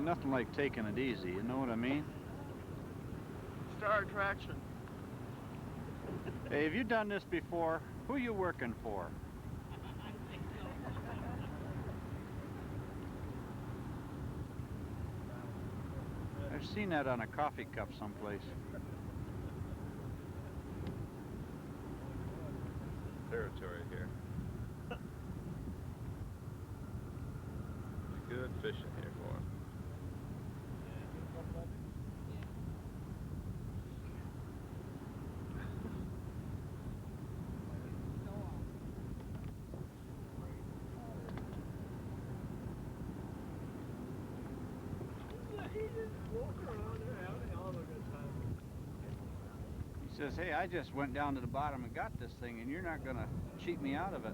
nothing like taking it easy, you know what I mean? Star attraction. Hey, have you done this before? Who are you working for? I've seen that on a coffee cup someplace. Territory here. Good fishing here for him. He says, hey, I just went down to the bottom and got this thing, and you're not going to cheat me out of it.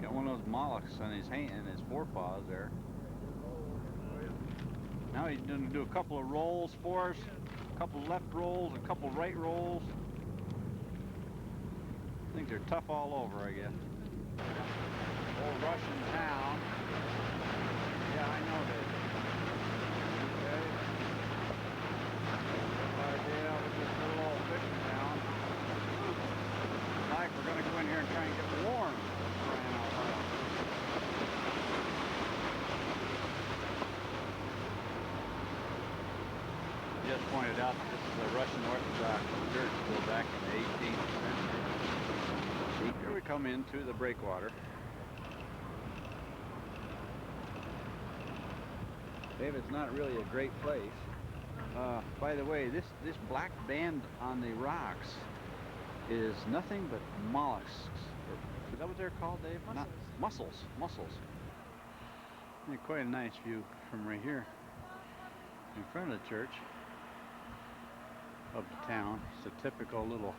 Got one of those mollusks on his hand and his forepaws there. Now he's going to do a couple of rolls for us, a couple left rolls, a couple right rolls. I think they're tough all over, I guess. Old Russian town. Yeah, I know that. Okay. Idea with this little old fishing town. Like we're going to go in here and try and get warm. Just pointed out that this is a Russian Orthodox church still back in the 18th century. Here we come into the breakwater. David's not really a great place. By the way, this black band on the rocks is nothing but mollusks. Is that what they're called, Dave? Mussels. Mussels. Yeah, quite a nice view from right here in front of the church of the town. It's a typical little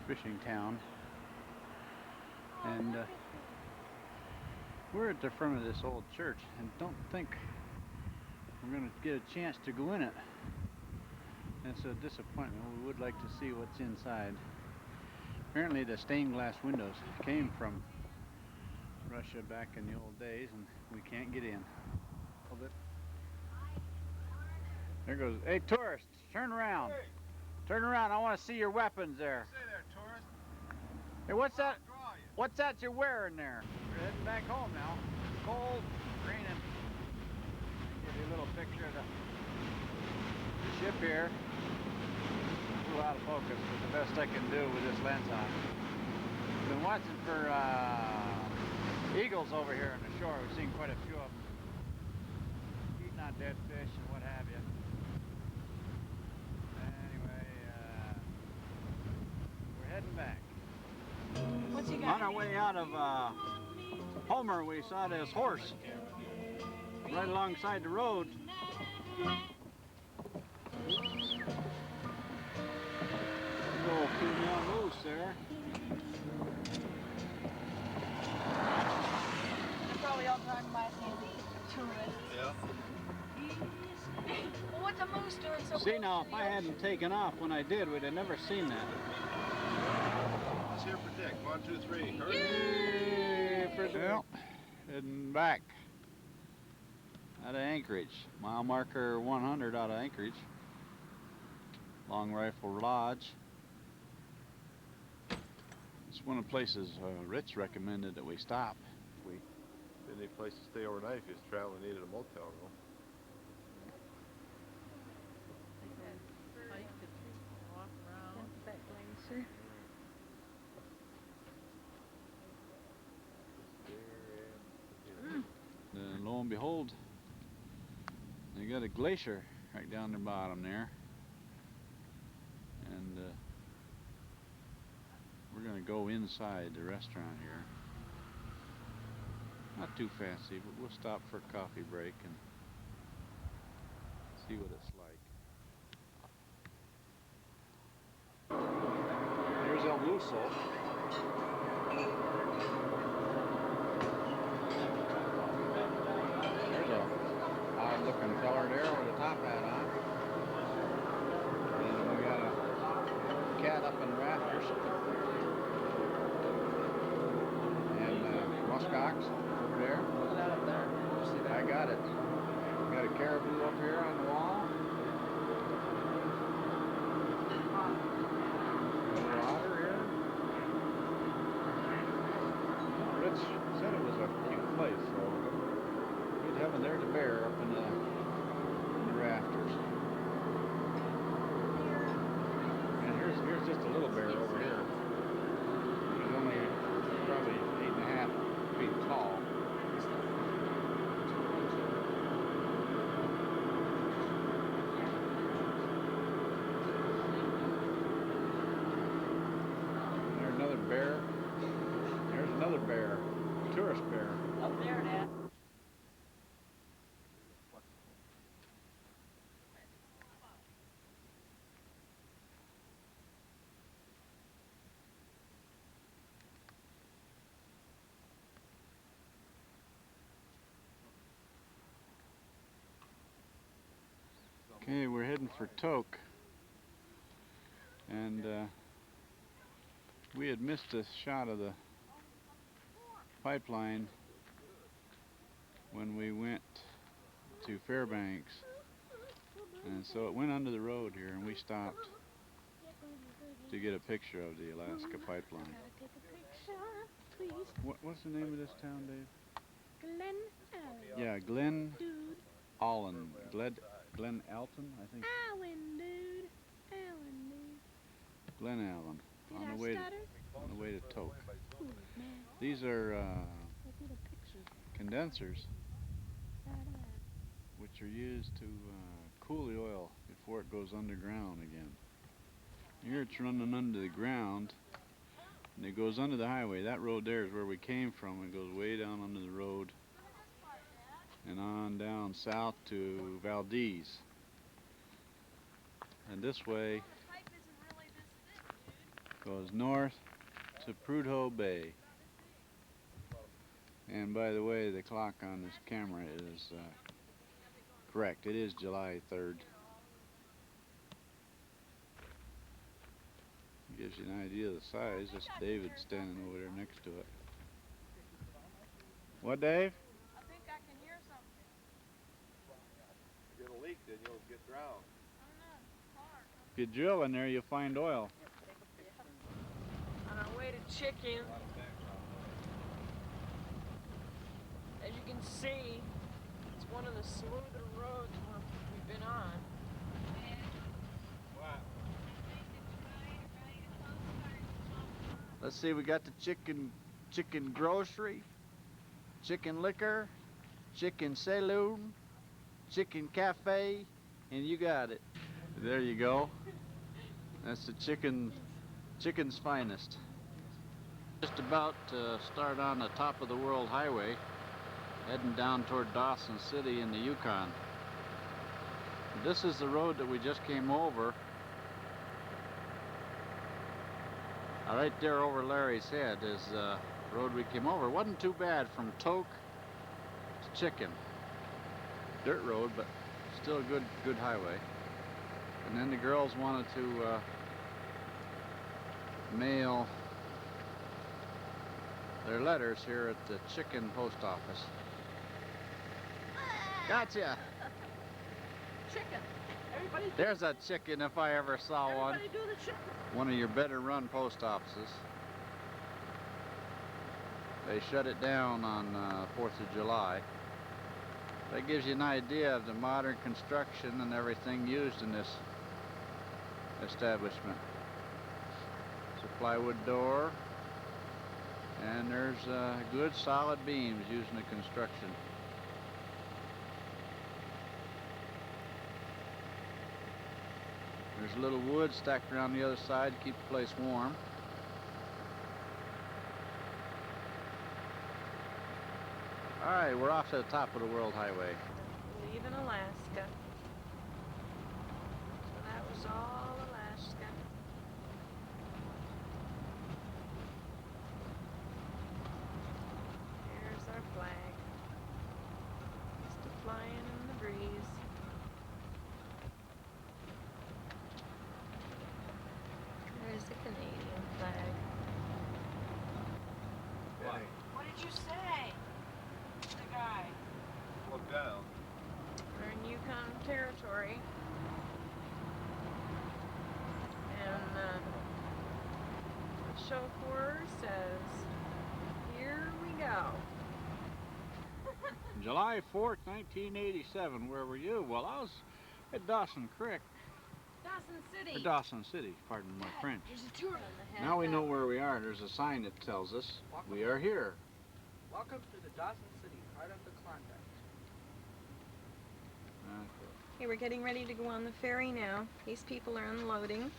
fishing town. And we're at the front of this old church and don't think we're going to get a chance to go in it. It's a disappointment. We would like to see what's inside. Apparently the stained glass windows came from Russia back in the old days and we can't get in. A little bit. There goes, hey tourists, turn around. Hey. Turn around, I want to see your weapons there. Say there, tourist. Hey, what's that? I'll draw you. What's that you're wearing there? We're heading back home now. Cold, raining. Give you a little picture of the ship here. A little out of focus, but the best I can do with this lens on. Been watching for eagles over here on the shore. We've seen quite a few of them eating on dead fish and what have you. Anyway, we're heading back. What's he got? On our way out of Homer, we saw this horse right alongside the road. Little female moose there. They're probably all talking about him, tourists. Yeah. Well, what's a moose doing so See close now, to if the I hadn't taken off when I did, we'd have never seen that. Let's hear for Dick. 1, 2, 3. Hurry. Yay for well, heading back out of Anchorage. Mile marker 100 out of Anchorage. Long Rifle Lodge. It's one of the places Rich recommended that we stop. We didn't need a place to stay overnight if you was traveling and needed a motel room. That glacier. And lo and behold, they got a glacier right down the bottom there. And we're going to go inside the restaurant here. Not too fancy, but we'll stop for a coffee break and see what it's like. Here's El Muso. There's a odd-looking feller there with a top hat on. And we got a cat up in the rafters. And muskox over there. I got it. Okay, we're heading for Toke, and we had missed a shot of the pipeline when we went to Fairbanks, and so it went under the road here, and we stopped to get a picture of the Alaska pipeline. Take a picture, please. What's the name of this town, Dave? Glen Allen. Yeah, Glen Dude. Allen. Glen Alton, I think. Allen, dude. Allen, dude. Glen Allen. Did On I the way stutter? on the way to Toke. Ooh, man. These are Let's get a picture. condensers, Right on. which are used to cool the oil before it goes underground again. Here it's running under the ground, and it goes under the highway. That road there is where we came from. It goes way down under the road and on down south to Valdez. And this way goes north to Prudhoe Bay. And by the way, the clock on this camera is correct. It is July 3rd. Gives you an idea of the size. That's David standing over there next to it. What, Dave? I think I can hear something. Get a leak, then you'll get drowned. If you drill in there, you'll find oil. On our way to Chicken, as you can see, it's one of the smoother roads we've been on. Let's see, we got the chicken grocery, chicken liquor, chicken saloon, chicken cafe, and you got it. There you go. That's the chicken's finest. Just about to start on the top of the World Highway, heading down toward Dawson City in the Yukon. This is the road that we just came over. Right there over Larry's head is the road we came over. It wasn't too bad from Toke to Chicken. Dirt road, but still a good highway. And then the girls wanted to mail their letters here at the Chicken post office. Gotcha! Chicken. Everybody, There's a chicken if I ever saw one. everybody do the chicken. One of your better run post offices. They shut it down on 4th of July. That gives you an idea of the modern construction and everything used in this establishment. It's a plywood door, and there's good solid beams used in the construction. There's a little wood stacked around the other side to keep the place warm. Alright, we're off to the top of the World Highway. Leaving Alaska. So that was all Alaska. Here's our flag. Just flying in the breeze. There's the Canadian flag. What did you say? The guy. Look down. We're in Yukon territory. And the chauffeur says, here we go. July 4th, 1987. Where were you? Well, I was at Dawson Creek. Dawson City. Or Dawson City, pardon my French. There's a tour on the head. Now we know where we are. There's a sign that tells us we are here. Welcome to the Dawson City, heart of the Klondike. Okay, we're getting ready to go on the ferry now. These people are unloading.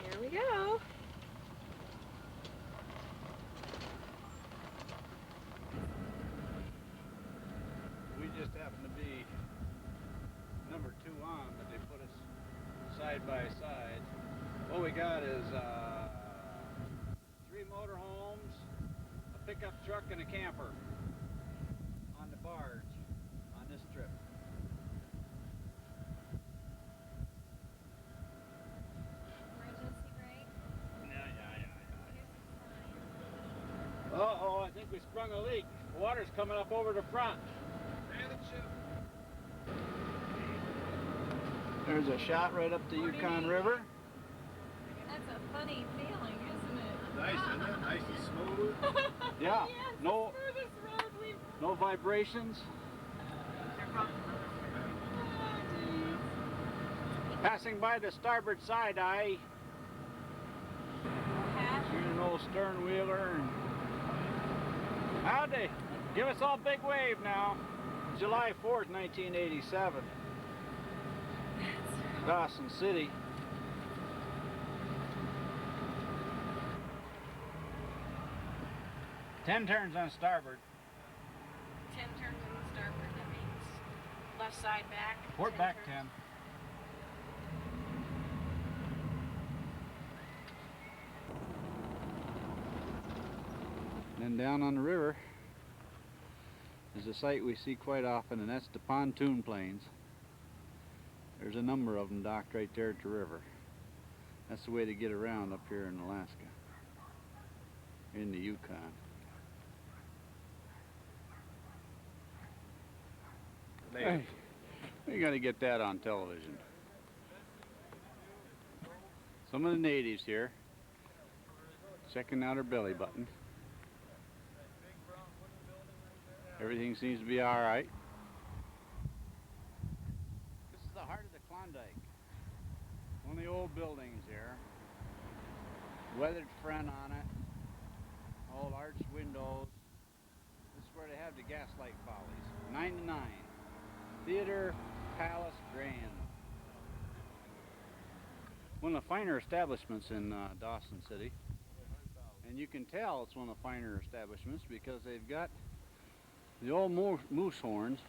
Here we go. We just happen to be number 2 on, but they put us side by side. What we got is 3 motorhomes, a pickup truck, and a camper on the barge. think we sprung a leak. Water's coming up over the front. There's a shot right up the Yukon River. That's a funny feeling, isn't it? Nice, isn't it? Nice and smooth. Yeah, Yes, no, the smoothest road we've... no vibrations. Oh, geez. Passing by the starboard side eye. Hatch. Here's an old stern wheeler. Howdy. Give us all big wave now. July 4th, 1987. Dawson City. Ten turns on starboard. 10 turns on the starboard, that means left side back. Port 10 back turns. 10. Then down on the river is a sight we see quite often, and that's the pontoon planes. There's a number of them docked right there at the river. That's the way to get around up here in Alaska, in the Yukon. Hey, we got to get that on television. Some of the natives here checking out her belly button. Everything seems to be all right. This is the heart of the Klondike. One of the old buildings here. Weathered front on it. Old arched windows. This is where they have the Gaslight Follies. 9 to 9. Theater Palace Grand. One of the finer establishments in Dawson City. And you can tell it's one of the finer establishments because they've got the old moose horns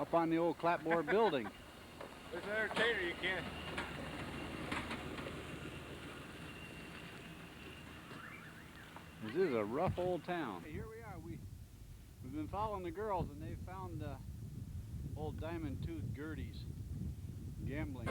up on the old clapboard building. There's an entertainer you can't. This is a rough old town. Here we are. We've been following the girls, and they found old diamond tooth Gertie's gambling.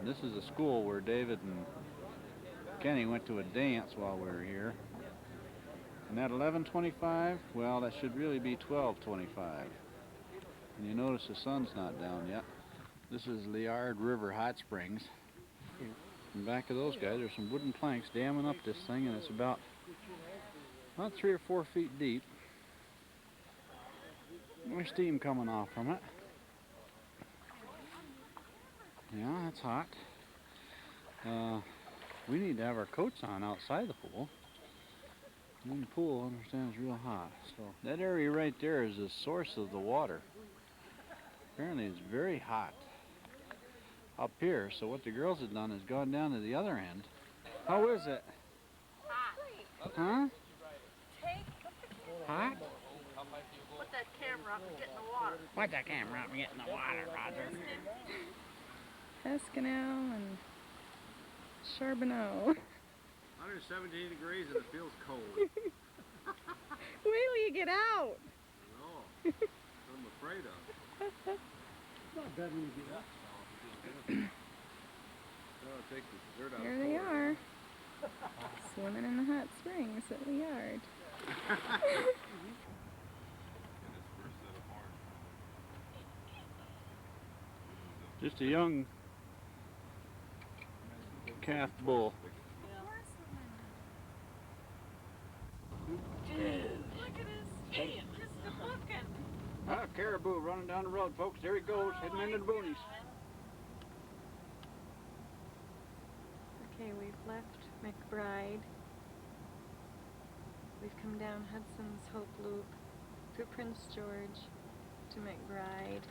This is a school where David and Kenny went to a dance while we were here. And that 11:25, well, that should really be 12:25. And you notice the sun's not down yet. This is Liard River Hot Springs. In back of those guys, there's some wooden planks damming up this thing, and it's about 3 or 4 feet deep. There's steam coming off from it. Yeah, it's hot. We need to have our coats on outside the pool. In the pool, I understand, it's real hot. So that area right there is the source of the water. Apparently it's very hot up here. So what the girls have done is gone down to the other end. How is it? Hot. Huh? Take Hot? Put that camera up and get in the water. Put that camera up and get in the water, Roger. Escanel and Charbonneau. 117 degrees and it feels cold. Wait till you get out. No, I'm afraid of. Not bad when you get up. Take the dirt out Here of they the are. Swimming in the hot springs at Liard. Just a young calf bull. Dude, look at his feet. Just looking. Ah, caribou running down the road, folks. There he goes, heading into the boonies. Okay, we've left McBride. We've come down Hudson's Hope Loop through Prince George to McBride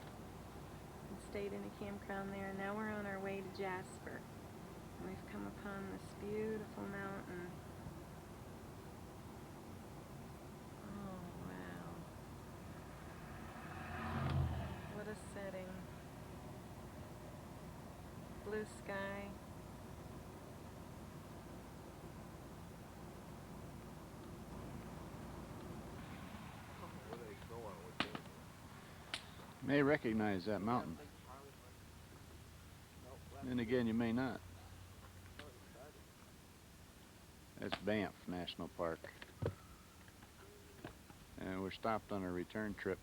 and stayed in a campground there. And now we're on our way to Jasper. And we've come upon this beautiful mountain. Oh, wow. What a setting. Blue sky. Where they snow on it, what's that? May recognize that mountain. Then again, you may not. That's Banff National Park. And we're stopped on a return trip